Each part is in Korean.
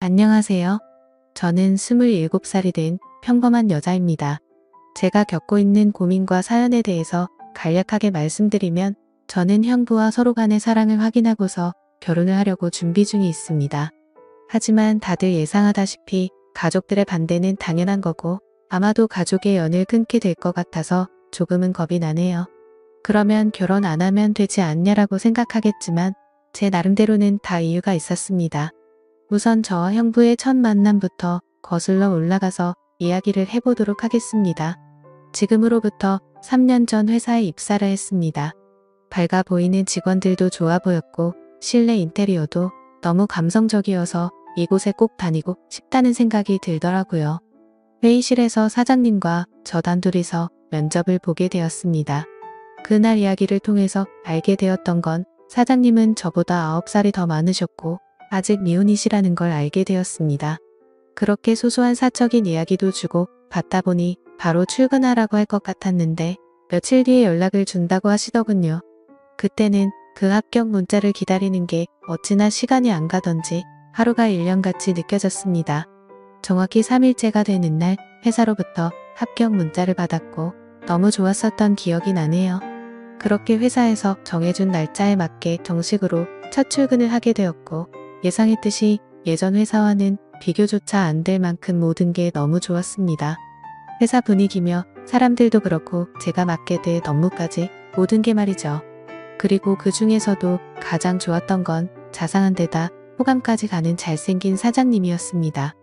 안녕하세요. 저는 27살이 된 평범한 여자입니다. 제가 겪고 있는 고민과 사연에 대해서 간략하게 말씀드리면 저는 형부와 서로 간의 사랑을 확인하고서 결혼을 하려고 준비 중에 있습니다. 하지만 다들 예상하다시피 가족들의 반대는 당연한 거고 아마도 가족의 연을 끊게 될 것 같아서 조금은 겁이 나네요. 그러면 결혼 안 하면 되지 않냐라고 생각하겠지만 제 나름대로는 다 이유가 있었습니다. 우선 저와 형부의 첫 만남부터 거슬러 올라가서 이야기를 해보도록 하겠습니다. 지금으로부터 3년 전 회사에 입사를 했습니다. 밝아 보이는 직원들도 좋아 보였고 실내 인테리어도 너무 감성적이어서 이곳에 꼭 다니고 싶다는 생각이 들더라고요. 회의실에서 사장님과 저 단둘이서 면접을 보게 되었습니다. 그날 이야기를 통해서 알게 되었던 건 사장님은 저보다 9살이 더 많으셨고 아직 미혼이시라는 걸 알게 되었습니다. 그렇게 소소한 사적인 이야기도 주고 받다 보니 바로 출근하라고 할 것 같았는데 며칠 뒤에 연락을 준다고 하시더군요. 그때는 그 합격 문자를 기다리는 게 어찌나 시간이 안 가던지 하루가 1년같이 느껴졌습니다. 정확히 3일째가 되는 날 회사로부터 합격 문자를 받았고 너무 좋았었던 기억이 나네요. 그렇게 회사에서 정해준 날짜에 맞게 정식으로 첫 출근을 하게 되었고 예상했듯이 예전 회사와는 비교조차 안 될 만큼 모든 게 너무 좋았습니다. 회사 분위기며 사람들도 그렇고 제가 맡게 될 업무까지 모든 게 말이죠. 그리고 그 중에서도 가장 좋았던 건 자상한 데다 호감까지 가는 잘생긴 사장님이었습니다.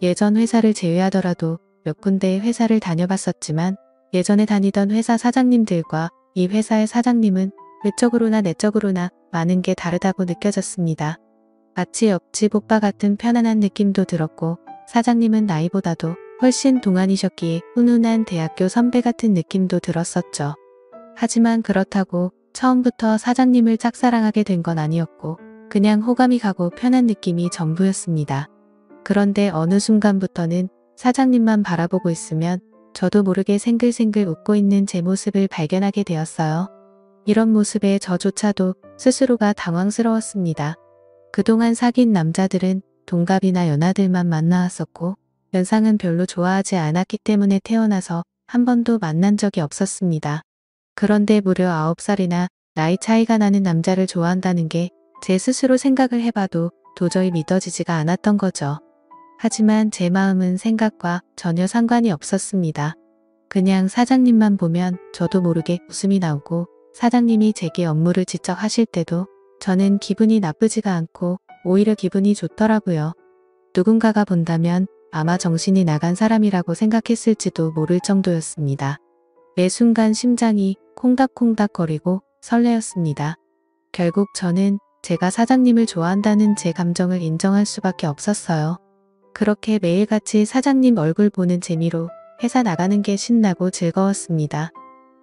예전 회사를 제외하더라도 몇 군데의 회사를 다녀봤었지만 예전에 다니던 회사 사장님들과 이 회사의 사장님은 외적으로나 내적으로나 많은 게 다르다고 느껴졌습니다. 마치 옆집 오빠 같은 편안한 느낌도 들었고 사장님은 나이보다도 훨씬 동안이셨기에 훈훈한 대학교 선배 같은 느낌도 들었었죠. 하지만 그렇다고 처음부터 사장님을 짝사랑하게 된 건 아니었고 그냥 호감이 가고 편한 느낌이 전부였습니다. 그런데 어느 순간부터는 사장님만 바라보고 있으면 저도 모르게 생글생글 웃고 있는 제 모습을 발견하게 되었어요. 이런 모습에 저조차도 스스로가 당황스러웠습니다. 그동안 사귄 남자들은 동갑이나 연하들만 만나왔었고 연상은 별로 좋아하지 않았기 때문에 태어나서 한 번도 만난 적이 없었습니다. 그런데 무려 9살이나 나이 차이가 나는 남자를 좋아한다는 게 제 스스로 생각을 해봐도 도저히 믿어지지가 않았던 거죠. 하지만 제 마음은 생각과 전혀 상관이 없었습니다. 그냥 사장님만 보면 저도 모르게 웃음이 나오고 사장님이 제게 업무를 지적하실 때도 저는 기분이 나쁘지가 않고 오히려 기분이 좋더라고요. 누군가가 본다면 아마 정신이 나간 사람이라고 생각했을지도 모를 정도였습니다. 매 순간 심장이 콩닥콩닥거리고 설레었습니다. 결국 저는 제가 사장님을 좋아한다는 제 감정을 인정할 수밖에 없었어요. 그렇게 매일같이 사장님 얼굴 보는 재미로 회사 나가는 게 신나고 즐거웠습니다.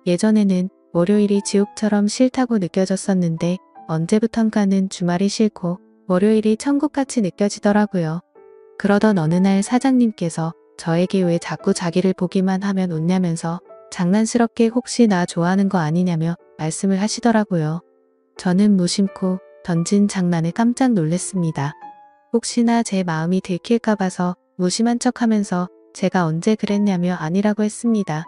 예전에는 월요일이 지옥처럼 싫다고 느껴졌었는데 언제부턴가는 주말이 싫고 월요일이 천국같이 느껴지더라고요. 그러던 어느 날 사장님께서 저에게 왜 자꾸 자기를 보기만 하면 웃냐면서 장난스럽게 혹시 나 좋아하는 거 아니냐며 말씀을 하시더라고요. 저는 무심코 던진 장난에 깜짝 놀랐습니다. 혹시나 제 마음이 들킬까 봐서 무심한 척하면서 제가 언제 그랬냐며 아니라고 했습니다.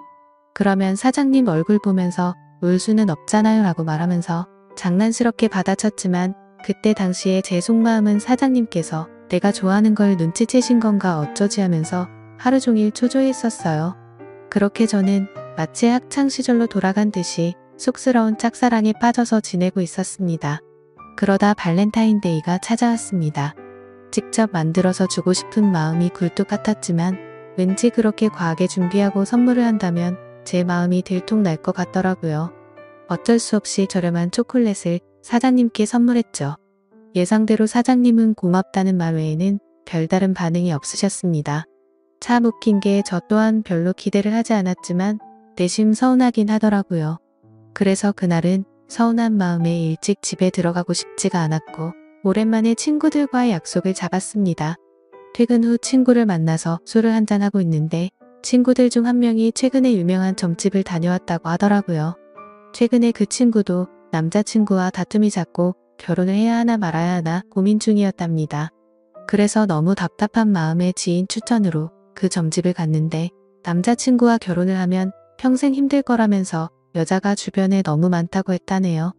그러면 사장님 얼굴 보면서 울 수는 없잖아요 라고 말하면서 장난스럽게 받아쳤지만 그때 당시에 제 속마음은 사장님께서 내가 좋아하는 걸 눈치채신 건가 어쩌지 하면서 하루 종일 초조했었어요. 그렇게 저는 마치 학창시절로 돌아간 듯이 쑥스러운 짝사랑에 빠져서 지내고 있었습니다. 그러다 발렌타인데이가 찾아왔습니다. 직접 만들어서 주고 싶은 마음이 굴뚝 같았지만 왠지 그렇게 과하게 준비하고 선물을 한다면 제 마음이 들통날 것 같더라고요. 어쩔 수 없이 저렴한 초콜릿을 사장님께 선물했죠. 예상대로 사장님은 고맙다는 말 외에는 별다른 반응이 없으셨습니다. 참 웃긴 게 저 또한 별로 기대를 하지 않았지만 내심 서운하긴 하더라고요. 그래서 그날은 서운한 마음에 일찍 집에 들어가고 싶지가 않았고 오랜만에 친구들과의 약속을 잡았습니다. 퇴근 후 친구를 만나서 술을 한잔하고 있는데 친구들 중 한 명이 최근에 유명한 점집을 다녀왔다고 하더라고요. 최근에 그 친구도 남자친구와 다툼이 잦고 결혼을 해야 하나 말아야 하나 고민 중이었답니다. 그래서 너무 답답한 마음에 지인 추천으로 그 점집을 갔는데 남자친구와 결혼을 하면 평생 힘들 거라면서 여자가 주변에 너무 많다고 했다네요.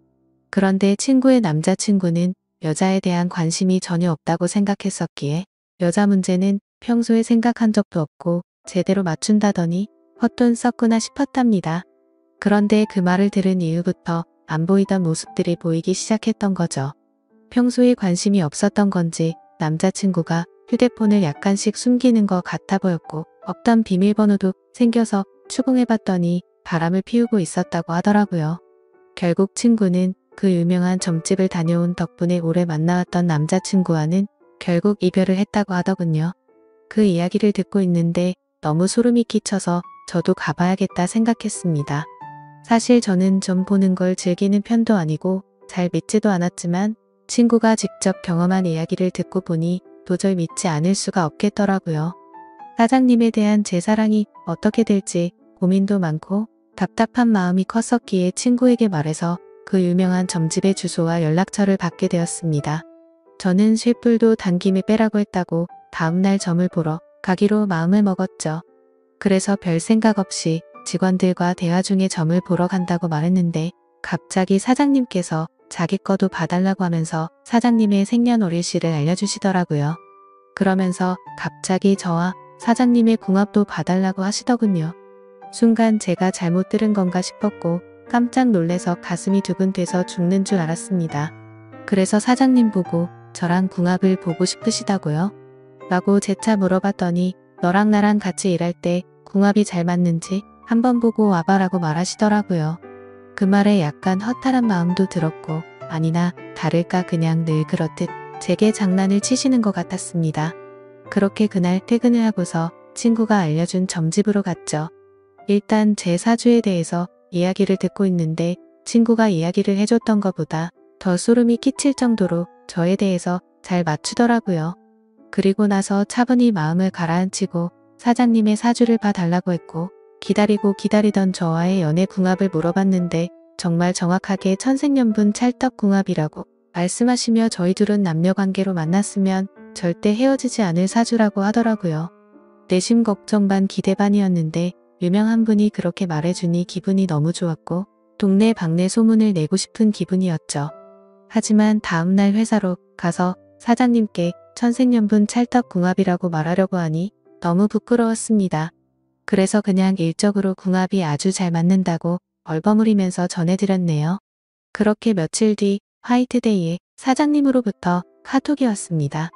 그런데 친구의 남자친구는 여자에 대한 관심이 전혀 없다고 생각했었기에 여자 문제는 평소에 생각한 적도 없고 제대로 맞춘다더니 헛돈 썼구나 싶었답니다. 그런데 그 말을 들은 이후부터 안 보이던 모습들이 보이기 시작했던 거죠. 평소에 관심이 없었던 건지 남자친구가 휴대폰을 약간씩 숨기는 것 같아 보였고 없던 비밀번호도 생겨서 추궁해봤더니 바람을 피우고 있었다고 하더라고요. 결국 친구는 그 유명한 점집을 다녀온 덕분에 오래 만나왔던 남자친구와는 결국 이별을 했다고 하더군요. 그 이야기를 듣고 있는데 너무 소름이 끼쳐서 저도 가봐야겠다 생각했습니다. 사실 저는 점 보는 걸 즐기는 편도 아니고 잘 믿지도 않았지만 친구가 직접 경험한 이야기를 듣고 보니 도저히 믿지 않을 수가 없겠더라고요. 사장님에 대한 제 사랑이 어떻게 될지 고민도 많고 답답한 마음이 컸었기에 친구에게 말해서 그 유명한 점집의 주소와 연락처를 받게 되었습니다. 저는 쇳불도 당김에 빼라고 했다고 다음날 점을 보러 가기로 마음을 먹었죠. 그래서 별 생각 없이 직원들과 대화 중에 점을 보러 간다고 말했는데 갑자기 사장님께서 자기 거도 봐달라고 하면서 사장님의 생년월일씨를 알려주시더라고요. 그러면서 갑자기 저와 사장님의 궁합도 봐달라고 하시더군요. 순간 제가 잘못 들은 건가 싶었고 깜짝 놀래서 가슴이 두근대서 죽는 줄 알았습니다. 그래서 사장님 보고 저랑 궁합을 보고 싶으시다고요? 라고 재차 물어봤더니 너랑 나랑 같이 일할 때 궁합이 잘 맞는지 한번 보고 와봐라고 말하시더라고요. 그 말에 약간 허탈한 마음도 들었고 아니나 다를까 그냥 늘 그렇듯 제게 장난을 치시는 것 같았습니다. 그렇게 그날 퇴근을 하고서 친구가 알려준 점집으로 갔죠. 일단 제 사주에 대해서 이야기를 듣고 있는데 친구가 이야기를 해줬던 것보다 더 소름이 끼칠 정도로 저에 대해서 잘 맞추더라고요. 그리고 나서 차분히 마음을 가라앉히고 사장님의 사주를 봐달라고 했고 기다리고 기다리던 저와의 연애 궁합을 물어봤는데 정말 정확하게 천생연분 찰떡궁합이라고 말씀하시며 저희 둘은 남녀관계로 만났으면 절대 헤어지지 않을 사주라고 하더라고요. 내심 걱정 반 기대 반이었는데 유명한 분이 그렇게 말해주니 기분이 너무 좋았고 동네 방네 소문을 내고 싶은 기분이었죠. 하지만 다음날 회사로 가서 사장님께 천생연분 찰떡궁합이라고 말하려고 하니 너무 부끄러웠습니다. 그래서 그냥 일적으로 궁합이 아주 잘 맞는다고 얼버무리면서 전해드렸네요. 그렇게 며칠 뒤 화이트데이에 사장님으로부터 카톡이 왔습니다.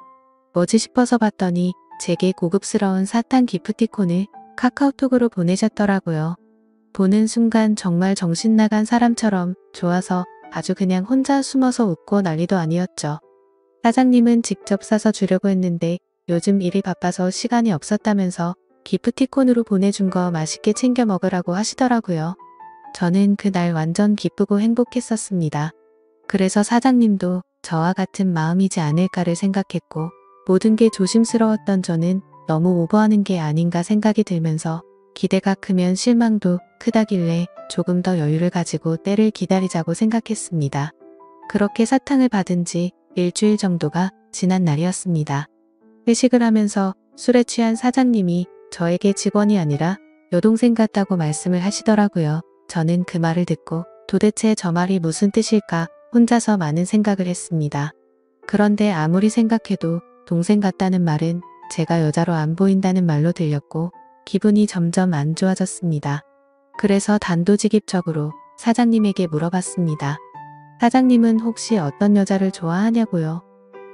뭐지 싶어서 봤더니 제게 고급스러운 사탕 기프티콘을 카카오톡으로 보내셨더라고요. 보는 순간 정말 정신나간 사람처럼 좋아서 아주 그냥 혼자 숨어서 웃고 난리도 아니었죠. 사장님은 직접 사서 주려고 했는데 요즘 일이 바빠서 시간이 없었다면서 기프티콘으로 보내준 거 맛있게 챙겨 먹으라고 하시더라고요. 저는 그날 완전 기쁘고 행복했었습니다. 그래서 사장님도 저와 같은 마음이지 않을까를 생각했고 모든 게 조심스러웠던 저는 너무 오버하는 게 아닌가 생각이 들면서 기대가 크면 실망도 크다길래 조금 더 여유를 가지고 때를 기다리자고 생각했습니다. 그렇게 사탕을 받은 지 일주일 정도가 지난 날이었습니다. 회식을 하면서 술에 취한 사장님이 저에게 직원이 아니라 여동생 같다고 말씀을 하시더라고요. 저는 그 말을 듣고 도대체 저 말이 무슨 뜻일까 혼자서 많은 생각을 했습니다. 그런데 아무리 생각해도 동생 같다는 말은 제가 여자로 안 보인다는 말로 들렸고 기분이 점점 안 좋아졌습니다. 그래서 단도직입적으로 사장님에게 물어봤습니다. 사장님은 혹시 어떤 여자를 좋아하냐고요?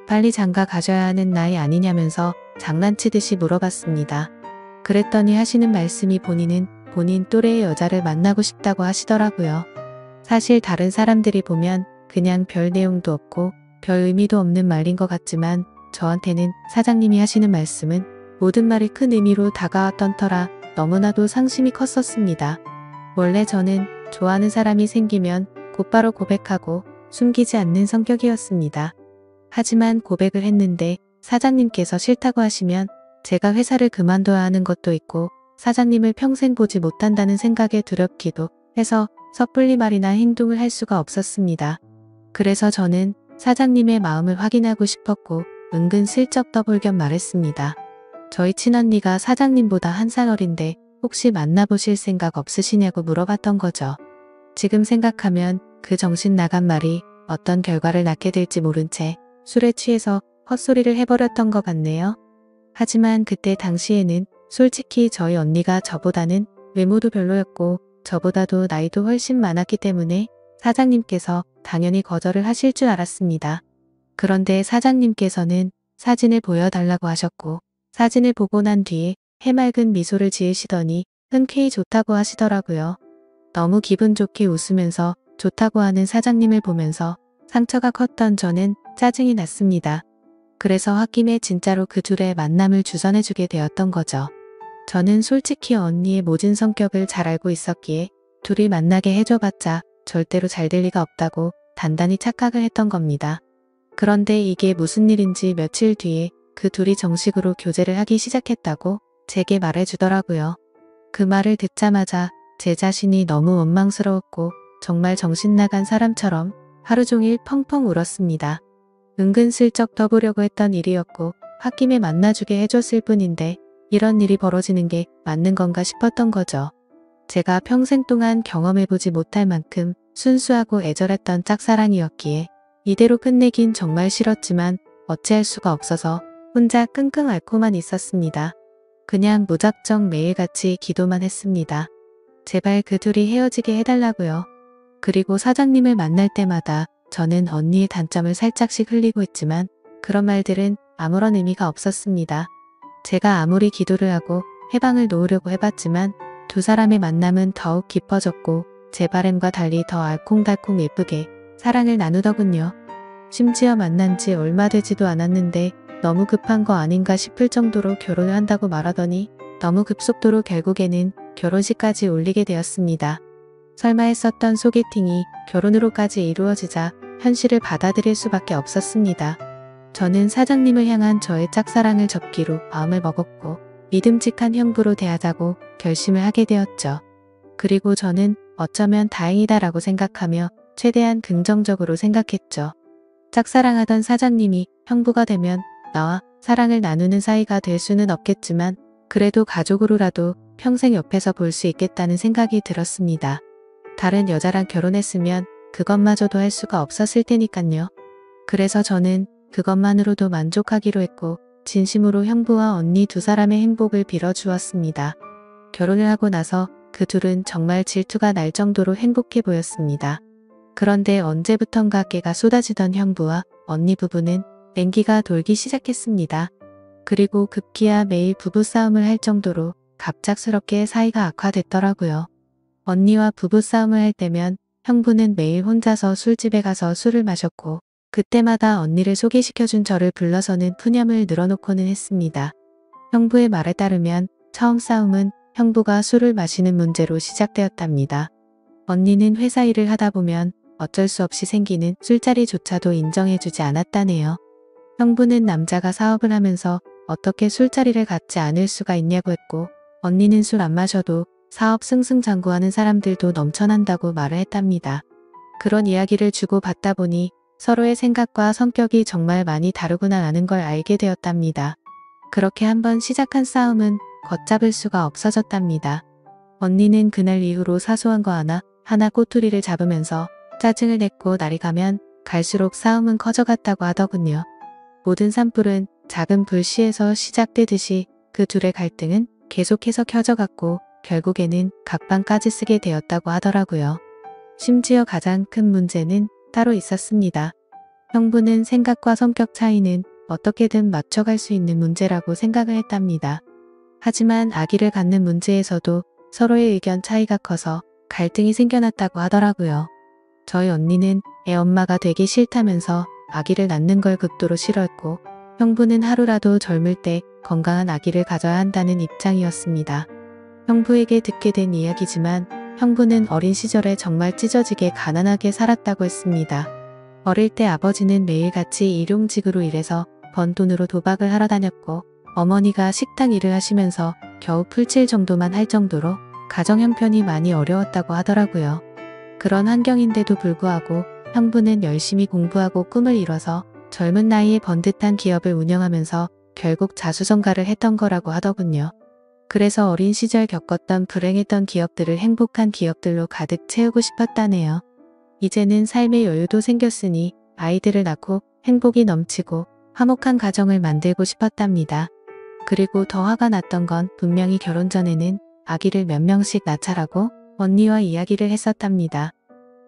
빨리 장가 가셔야 하는 나이 아니냐면서 장난치듯이 물어봤습니다. 그랬더니 하시는 말씀이 본인은 본인 또래의 여자를 만나고 싶다고 하시더라고요. 사실 다른 사람들이 보면 그냥 별 내용도 없고 별 의미도 없는 말인 것 같지만 저한테는 사장님이 하시는 말씀은 모든 말이 큰 의미로 다가왔던 터라 너무나도 상심이 컸었습니다. 원래 저는 좋아하는 사람이 생기면 곧바로 고백하고 숨기지 않는 성격이었습니다. 하지만 고백을 했는데 사장님께서 싫다고 하시면 제가 회사를 그만둬야 하는 것도 있고 사장님을 평생 보지 못한다는 생각에 두렵기도 해서 섣불리 말이나 행동을 할 수가 없었습니다. 그래서 저는 사장님의 마음을 확인하고 싶었고 은근 슬쩍 떠볼 겸 말했습니다. 저희 친언니가 사장님보다 한 살 어린데 혹시 만나보실 생각 없으시냐고 물어봤던 거죠. 지금 생각하면 그 정신 나간 말이 어떤 결과를 낳게 될지 모른 채 술에 취해서 헛소리를 해버렸던 것 같네요. 하지만 그때 당시에는 솔직히 저희 언니가 저보다는 외모도 별로였고 저보다도 나이도 훨씬 많았기 때문에 사장님께서 당연히 거절을 하실 줄 알았습니다. 그런데 사장님께서는 사진을 보여달라고 하셨고 사진을 보고 난 뒤에 해맑은 미소를 지으시더니 흔쾌히 좋다고 하시더라고요. 너무 기분 좋게 웃으면서 좋다고 하는 사장님을 보면서 상처가 컸던 저는 짜증이 났습니다. 그래서 홧김에 진짜로 그 둘의 만남을 주선해주게 되었던 거죠. 저는 솔직히 언니의 모진 성격을 잘 알고 있었기에 둘이 만나게 해줘봤자 절대로 잘 될 리가 없다고 단단히 착각을 했던 겁니다. 그런데 이게 무슨 일인지 며칠 뒤에 그 둘이 정식으로 교제를 하기 시작했다고 제게 말해주더라고요. 그 말을 듣자마자 제 자신이 너무 원망스러웠고 정말 정신 나간 사람처럼 하루 종일 펑펑 울었습니다. 은근슬쩍 떠보려고 했던 일이었고 홧김에 만나주게 해줬을 뿐인데 이런 일이 벌어지는 게 맞는 건가 싶었던 거죠. 제가 평생 동안 경험해보지 못할 만큼 순수하고 애절했던 짝사랑이었기에 이대로 끝내긴 정말 싫었지만 어찌할 수가 없어서 혼자 끙끙 앓고만 있었습니다. 그냥 무작정 매일같이 기도만 했습니다. 제발 그 둘이 헤어지게 해달라고요. 그리고 사장님을 만날 때마다 저는 언니의 단점을 살짝씩 흘리고 있지만 그런 말들은 아무런 의미가 없었습니다. 제가 아무리 기도를 하고 해방을 놓으려고 해봤지만 두 사람의 만남은 더욱 깊어졌고 제 바람과 달리 더 알콩달콩 예쁘게 사랑을 나누더군요. 심지어 만난 지 얼마 되지도 않았는데 너무 급한 거 아닌가 싶을 정도로 결혼을 한다고 말하더니 너무 급속도로 결국에는 결혼식까지 올리게 되었습니다. 설마 했었던 소개팅이 결혼으로까지 이루어지자 현실을 받아들일 수밖에 없었습니다. 저는 사장님을 향한 저의 짝사랑을 접기로 마음을 먹었고 믿음직한 형부로 대하자고 결심을 하게 되었죠. 그리고 저는 어쩌면 다행이다라고 생각하며 최대한 긍정적으로 생각했죠. 짝사랑하던 사장님이 형부가 되면 나와 사랑을 나누는 사이가 될 수는 없겠지만 그래도 가족으로라도 평생 옆에서 볼 수 있겠다는 생각이 들었습니다. 다른 여자랑 결혼했으면 그것마저도 할 수가 없었을 테니깐요. 그래서 저는 그것만으로도 만족하기로 했고 진심으로 형부와 언니 두 사람의 행복을 빌어주었습니다. 결혼을 하고 나서 그 둘은 정말 질투가 날 정도로 행복해 보였습니다. 그런데 언제부턴가 깨가 쏟아지던 형부와 언니 부부는 냉기가 돌기 시작했습니다. 그리고 급기야 매일 부부싸움을 할 정도로 갑작스럽게 사이가 악화됐더라고요. 언니와 부부싸움을 할 때면 형부는 매일 혼자서 술집에 가서 술을 마셨고 그때마다 언니를 소개시켜준 저를 불러서는 푸념을 늘어놓고는 했습니다. 형부의 말에 따르면 처음 싸움은 형부가 술을 마시는 문제로 시작되었답니다. 언니는 회사 일을 하다 보면 어쩔 수 없이 생기는 술자리조차도 인정해주지 않았다네요. 형부는 남자가 사업을 하면서 어떻게 술자리를 갖지 않을 수가 있냐고 했고 언니는 술 안 마셔도 사업 승승장구하는 사람들도 넘쳐난다고 말을 했답니다. 그런 이야기를 주고받다 보니 서로의 생각과 성격이 정말 많이 다르구나 하는 걸 알게 되었답니다. 그렇게 한번 시작한 싸움은 걷잡을 수가 없어졌답니다. 언니는 그날 이후로 사소한 거 하나 꼬투리를 잡으면서 짜증을 냈고 날이 가면 갈수록 싸움은 커져갔다고 하더군요. 모든 산불은 작은 불씨에서 시작되듯이 그 둘의 갈등은 계속해서 켜져갔고 결국에는 각방까지 쓰게 되었다고 하더라고요. 심지어 가장 큰 문제는 따로 있었습니다. 형부는 생각과 성격 차이는 어떻게든 맞춰갈 수 있는 문제라고 생각을 했답니다. 하지만 아기를 갖는 문제에서도 서로의 의견 차이가 커서 갈등이 생겨났다고 하더라고요. 저희 언니는 애 엄마가 되기 싫다면서 아기를 낳는 걸 극도로 싫어했고 형부는 하루라도 젊을 때 건강한 아기를 가져야 한다는 입장이었습니다. 형부에게 듣게 된 이야기지만 형부는 어린 시절에 정말 찢어지게 가난하게 살았다고 했습니다. 어릴 때 아버지는 매일같이 일용직으로 일해서 번 돈으로 도박을 하러 다녔고 어머니가 식당 일을 하시면서 겨우 풀칠 정도만 할 정도로 가정 형편이 많이 어려웠다고 하더라고요. 그런 환경인데도 불구하고 형부는 열심히 공부하고 꿈을 이뤄서 젊은 나이에 번듯한 기업을 운영하면서 결국 자수성가를 했던 거라고 하더군요. 그래서 어린 시절 겪었던 불행했던 기업들을 행복한 기업들로 가득 채우고 싶었다네요. 이제는 삶의 여유도 생겼으니 아이들을 낳고 행복이 넘치고 화목한 가정을 만들고 싶었답니다. 그리고 더 화가 났던 건 분명히 결혼 전에는 아기를 몇 명씩 낳자라고 언니와 이야기를 했었답니다.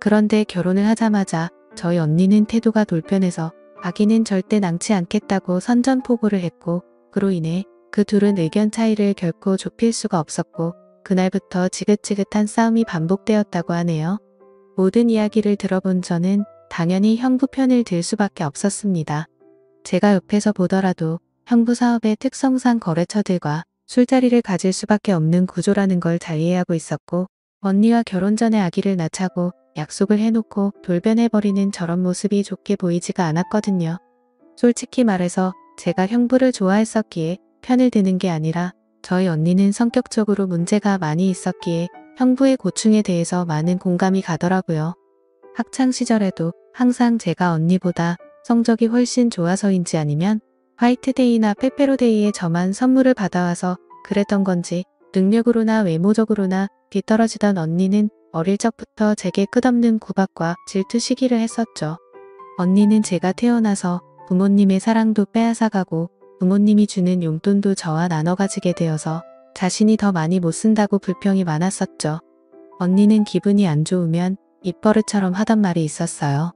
그런데 결혼을 하자마자 저희 언니는 태도가 돌변해서 아기는 절대 낳지 않겠다고 선전포고를 했고, 그로 인해 그 둘은 의견 차이를 결코 좁힐 수가 없었고 그날부터 지긋지긋한 싸움이 반복되었다고 하네요. 모든 이야기를 들어본 저는 당연히 형부 편을 들 수밖에 없었습니다. 제가 옆에서 보더라도 형부 사업의 특성상 거래처들과 술자리를 가질 수밖에 없는 구조라는 걸 잘 이해하고 있었고, 언니와 결혼 전에 아기를 낳자고 약속을 해놓고 돌변해버리는 저런 모습이 좋게 보이지가 않았거든요. 솔직히 말해서 제가 형부를 좋아했었기에 편을 드는 게 아니라 저희 언니는 성격적으로 문제가 많이 있었기에 형부의 고충에 대해서 많은 공감이 가더라고요. 학창시절에도 항상 제가 언니보다 성적이 훨씬 좋아서인지 아니면 화이트데이나 빼빼로데이에 저만 선물을 받아와서 그랬던 건지 능력으로나 외모적으로나 뒤떨어지던 언니는 어릴 적부터 제게 끝없는 구박과 질투 시기를 했었죠. 언니는 제가 태어나서 부모님의 사랑도 빼앗아가고 부모님이 주는 용돈도 저와 나눠 가지게 되어서 자신이 더 많이 못 쓴다고 불평이 많았었죠. 언니는 기분이 안 좋으면 입버릇처럼 하던 말이 있었어요.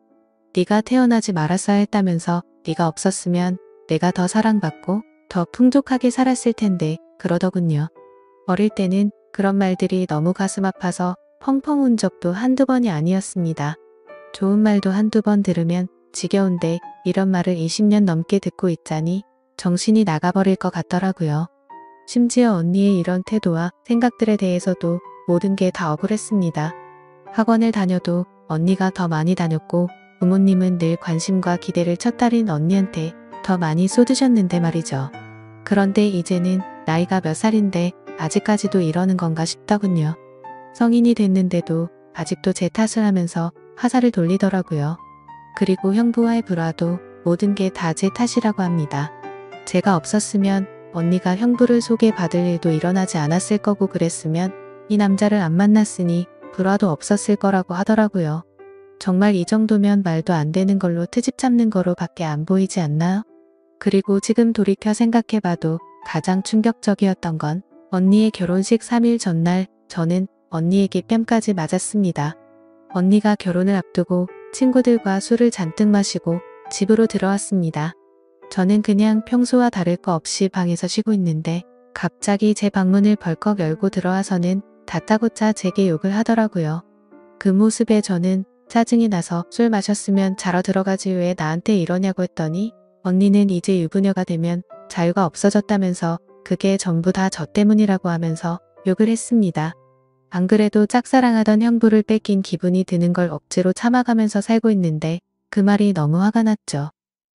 네가 태어나지 말았어야 했다면서 네가 없었으면 내가 더 사랑받고 더 풍족하게 살았을 텐데 그러더군요. 어릴 때는 그런 말들이 너무 가슴 아파서 펑펑 운 적도 한두 번이 아니었습니다. 좋은 말도 한두 번 들으면 지겨운데 이런 말을 20년 넘게 듣고 있자니 정신이 나가버릴 것 같더라고요. 심지어 언니의 이런 태도와 생각들에 대해서도 모든 게 다 억울했습니다. 학원을 다녀도 언니가 더 많이 다녔고 부모님은 늘 관심과 기대를 첫딸인 언니한테 더 많이 쏟으셨는데 말이죠. 그런데 이제는 나이가 몇 살인데 아직까지도 이러는 건가 싶더군요. 성인이 됐는데도 아직도 제 탓을 하면서 화살을 돌리더라고요. 그리고 형부와의 불화도 모든 게 다 제 탓이라고 합니다. 제가 없었으면 언니가 형부를 소개받을 일도 일어나지 않았을 거고 그랬으면 이 남자를 안 만났으니 불화도 없었을 거라고 하더라고요. 정말 이 정도면 말도 안 되는 걸로 트집 잡는 거로 밖에 안 보이지 않나요? 그리고 지금 돌이켜 생각해봐도 가장 충격적이었던 건 언니의 결혼식 3일 전날 저는 언니에게 뺨까지 맞았습니다. 언니가 결혼을 앞두고 친구들과 술을 잔뜩 마시고 집으로 들어왔습니다. 저는 그냥 평소와 다를 거 없이 방에서 쉬고 있는데 갑자기 제 방문을 벌컥 열고 들어와서는 다짜고짜 제게 욕을 하더라고요. 그 모습에 저는 짜증이 나서 술 마셨으면 자러 들어가지 왜 나한테 이러냐고 했더니 언니는 이제 유부녀가 되면 자유가 없어졌다면서 그게 전부 다 저 때문이라고 하면서 욕을 했습니다. 안 그래도 짝사랑하던 형부를 뺏긴 기분이 드는 걸 억지로 참아가면서 살고 있는데 그 말이 너무 화가 났죠.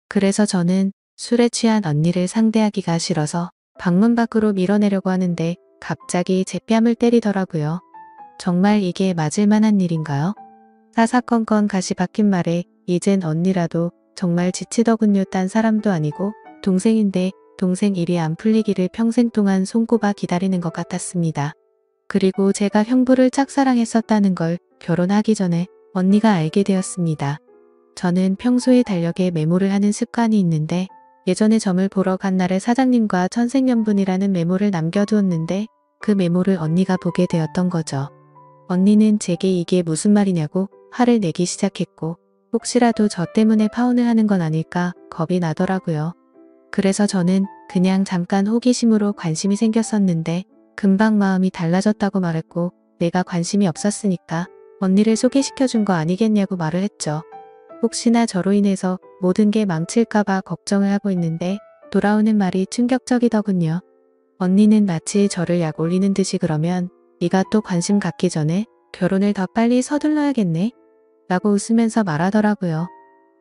그래서 저는 술에 취한 언니를 상대하기가 싫어서 방문 밖으로 밀어내려고 하는데 갑자기 제 뺨을 때리더라고요. 정말 이게 맞을 만한 일인가요? 사사건건 가시 박힌 말에 이젠 언니라도 정말 지치더군요. 딴 사람도 아니고 동생인데 동생 일이 안 풀리기를 평생 동안 손꼽아 기다리는 것 같았습니다. 그리고 제가 형부를 짝사랑했었다는 걸 결혼하기 전에 언니가 알게 되었습니다. 저는 평소에 달력에 메모를 하는 습관이 있는데 예전에 점을 보러 간 날에 사장님과 천생연분이라는 메모를 남겨두었는데 그 메모를 언니가 보게 되었던 거죠. 언니는 제게 이게 무슨 말이냐고 화를 내기 시작했고 혹시라도 저 때문에 파혼을 하는 건 아닐까 겁이 나더라고요. 그래서 저는 그냥 잠깐 호기심으로 관심이 생겼었는데 금방 마음이 달라졌다고 말했고 내가 관심이 없었으니까 언니를 소개시켜준 거 아니겠냐고 말을 했죠. 혹시나 저로 인해서 모든 게 망칠까봐 걱정을 하고 있는데 돌아오는 말이 충격적이더군요. 언니는 마치 저를 약 올리는 듯이 그러면 네가 또 관심 갖기 전에 결혼을 더 빨리 서둘러야겠네? 라고 웃으면서 말하더라고요.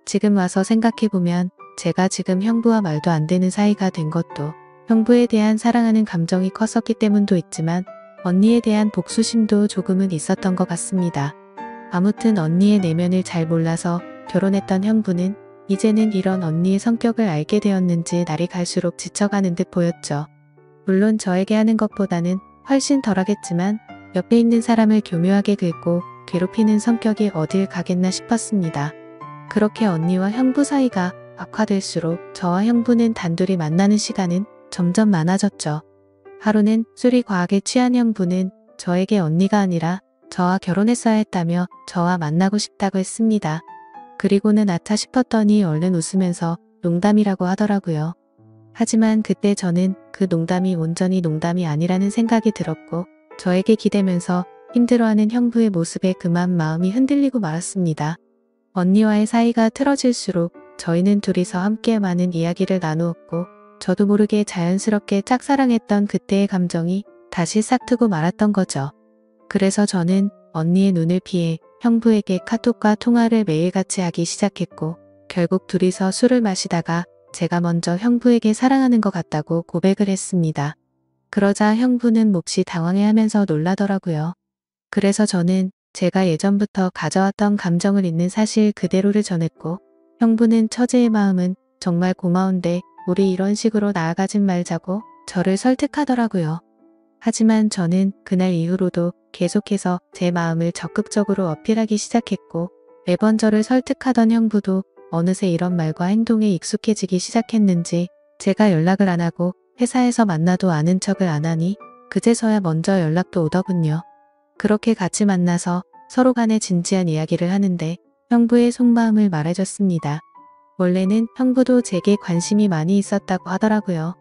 지금 와서 생각해보면 제가 지금 형부와 말도 안 되는 사이가 된 것도 형부에 대한 사랑하는 감정이 컸었기 때문도 있지만 언니에 대한 복수심도 조금은 있었던 것 같습니다. 아무튼 언니의 내면을 잘 몰라서 결혼했던 형부는 이제는 이런 언니의 성격을 알게 되었는지 날이 갈수록 지쳐가는 듯 보였죠. 물론 저에게 하는 것보다는 훨씬 덜하겠지만 옆에 있는 사람을 교묘하게 긁고 괴롭히는 성격이 어딜 가겠나 싶었습니다. 그렇게 언니와 형부 사이가 악화될수록 저와 형부는 단둘이 만나는 시간은 점점 많아졌죠. 하루는 술이 과하게 취한 형부는 저에게 언니가 아니라 저와 결혼했어야 했다며 저와 만나고 싶다고 했습니다. 그리고는 아차 싶었더니 얼른 웃으면서 농담이라고 하더라고요. 하지만 그때 저는 그 농담이 온전히 농담이 아니라는 생각이 들었고 저에게 기대면서 힘들어하는 형부의 모습에 그만 마음이 흔들리고 말았습니다. 언니와의 사이가 틀어질수록 저희는 둘이서 함께 많은 이야기를 나누었고 저도 모르게 자연스럽게 짝사랑했던 그때의 감정이 다시 싹트고 말았던 거죠. 그래서 저는 언니의 눈을 피해 형부에게 카톡과 통화를 매일같이 하기 시작했고 결국 둘이서 술을 마시다가 제가 먼저 형부에게 사랑하는 것 같다고 고백을 했습니다. 그러자 형부는 몹시 당황해하면서 놀라더라고요. 그래서 저는 제가 예전부터 가져왔던 감정을 있는 사실 그대로를 전했고 형부는 처제의 마음은 정말 고마운데 우리 이런 식으로 나아가진 말자고 저를 설득하더라고요. 하지만 저는 그날 이후로도 계속해서 제 마음을 적극적으로 어필하기 시작했고 매번 저를 설득하던 형부도 어느새 이런 말과 행동에 익숙해지기 시작했는지 제가 연락을 안 하고 회사에서 만나도 아는 척을 안 하니 그제서야 먼저 연락도 오더군요. 그렇게 같이 만나서 서로 간에 진지한 이야기를 하는데 형부의 속마음을 말해줬습니다. 원래는 형부도 제게 관심이 많이 있었다고 하더라고요.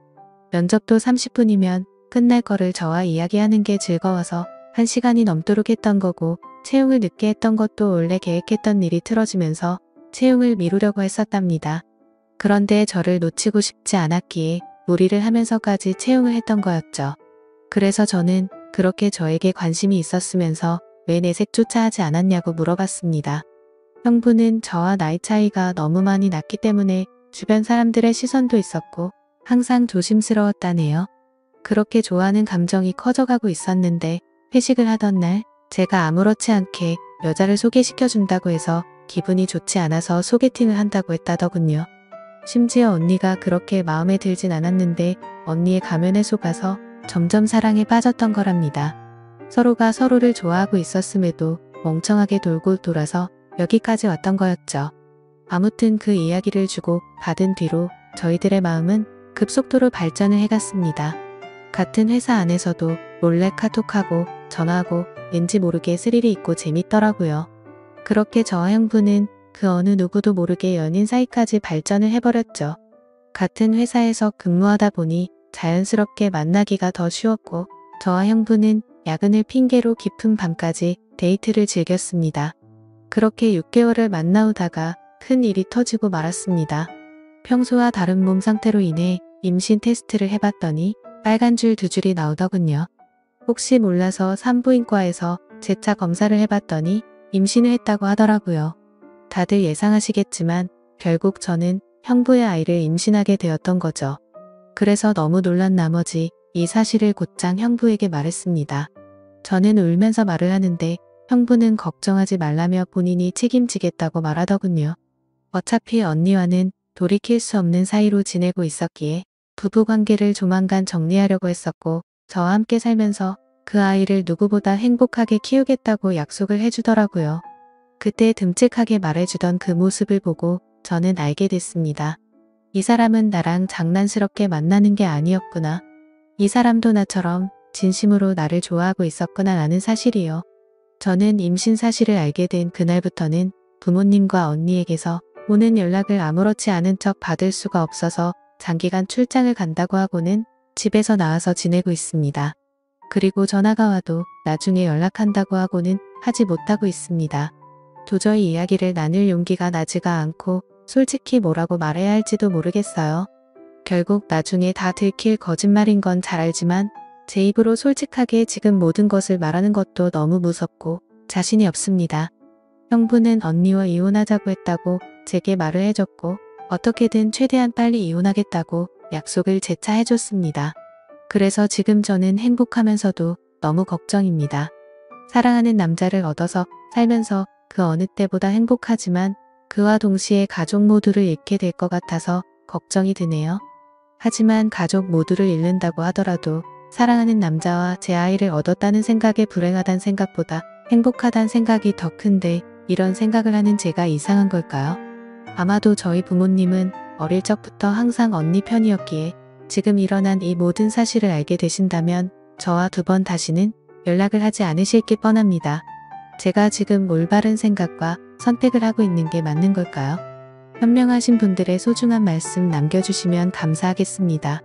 면접도 30분이면 끝날 거를 저와 이야기하는 게 즐거워서 1시간이 넘도록 했던 거고 채용을 늦게 했던 것도 원래 계획했던 일이 틀어지면서 채용을 미루려고 했었답니다. 그런데 저를 놓치고 싶지 않았기에 무리를 하면서까지 채용을 했던 거였죠. 그래서 저는 그렇게 저에게 관심이 있었으면서 왜 내색조차 하지 않았냐고 물어봤습니다. 형부는 저와 나이 차이가 너무 많이 났기 때문에 주변 사람들의 시선도 있었고 항상 조심스러웠다네요. 그렇게 좋아하는 감정이 커져가고 있었는데 회식을 하던 날 제가 아무렇지 않게 여자를 소개시켜준다고 해서 기분이 좋지 않아서 소개팅을 한다고 했다더군요. 심지어 언니가 그렇게 마음에 들진 않았는데 언니의 가면에 속아서 점점 사랑에 빠졌던 거랍니다. 서로가 서로를 좋아하고 있었음에도 멍청하게 돌고 돌아서 여기까지 왔던 거였죠. 아무튼 그 이야기를 주고 받은 뒤로 저희들의 마음은 급속도로 발전을 해갔습니다. 같은 회사 안에서도 몰래 카톡하고 전화하고 왠지 모르게 스릴이 있고 재밌더라고요. 그렇게 저와 형부는 그 어느 누구도 모르게 연인 사이까지 발전을 해버렸죠. 같은 회사에서 근무하다 보니 자연스럽게 만나기가 더 쉬웠고 저와 형부는 야근을 핑계로 깊은 밤까지 데이트를 즐겼습니다. 그렇게 6개월을 만나오다가 큰 일이 터지고 말았습니다. 평소와 다른 몸 상태로 인해 임신 테스트를 해봤더니 빨간 줄 2줄이 나오더군요. 혹시 몰라서 산부인과에서 재차 검사를 해봤더니 임신을 했다고 하더라고요. 다들 예상하시겠지만 결국 저는 형부의 아이를 임신하게 되었던 거죠. 그래서 너무 놀란 나머지 이 사실을 곧장 형부에게 말했습니다. 저는 울면서 말을 하는데 형부는 걱정하지 말라며 본인이 책임지겠다고 말하더군요. 어차피 언니와는 돌이킬 수 없는 사이로 지내고 있었기에 부부관계를 조만간 정리하려고 했었고 저와 함께 살면서 그 아이를 누구보다 행복하게 키우겠다고 약속을 해주더라고요. 그때 듬직하게 말해주던 그 모습을 보고 저는 알게 됐습니다. 이 사람은 나랑 장난스럽게 만나는 게 아니었구나. 이 사람도 나처럼 진심으로 나를 좋아하고 있었구나 라는 사실이요. 저는 임신 사실을 알게 된 그날부터는 부모님과 언니에게서 오는 연락을 아무렇지 않은 척 받을 수가 없어서 장기간 출장을 간다고 하고는 집에서 나와서 지내고 있습니다. 그리고 전화가 와도 나중에 연락한다고 하고는 하지 못하고 있습니다. 도저히 이야기를 나눌 용기가 나지가 않고 솔직히 뭐라고 말해야 할지도 모르겠어요. 결국 나중에 다 들킬 거짓말인 건 잘 알지만 제 입으로 솔직하게 지금 모든 것을 말하는 것도 너무 무섭고 자신이 없습니다. 형부는 언니와 이혼하자고 했다고 제게 말을 해줬고 어떻게든 최대한 빨리 이혼하겠다고 약속을 재차 해줬습니다. 그래서 지금 저는 행복하면서도 너무 걱정입니다. 사랑하는 남자를 얻어서 살면서 그 어느 때보다 행복하지만 그와 동시에 가족 모두를 잃게 될 것 같아서 걱정이 드네요. 하지만 가족 모두를 잃는다고 하더라도 사랑하는 남자와 제 아이를 얻었다는 생각에 불행하단 생각보다 행복하단 생각이 더 큰데 이런 생각을 하는 제가 이상한 걸까요? 아마도 저희 부모님은 어릴 적부터 항상 언니 편이었기에 지금 일어난 이 모든 사실을 알게 되신다면 저와 두 번 다시는 연락을 하지 않으실 게 뻔합니다. 제가 지금 올바른 생각과 선택을 하고 있는 게 맞는 걸까요? 현명하신 분들의 소중한 말씀 남겨주시면 감사하겠습니다.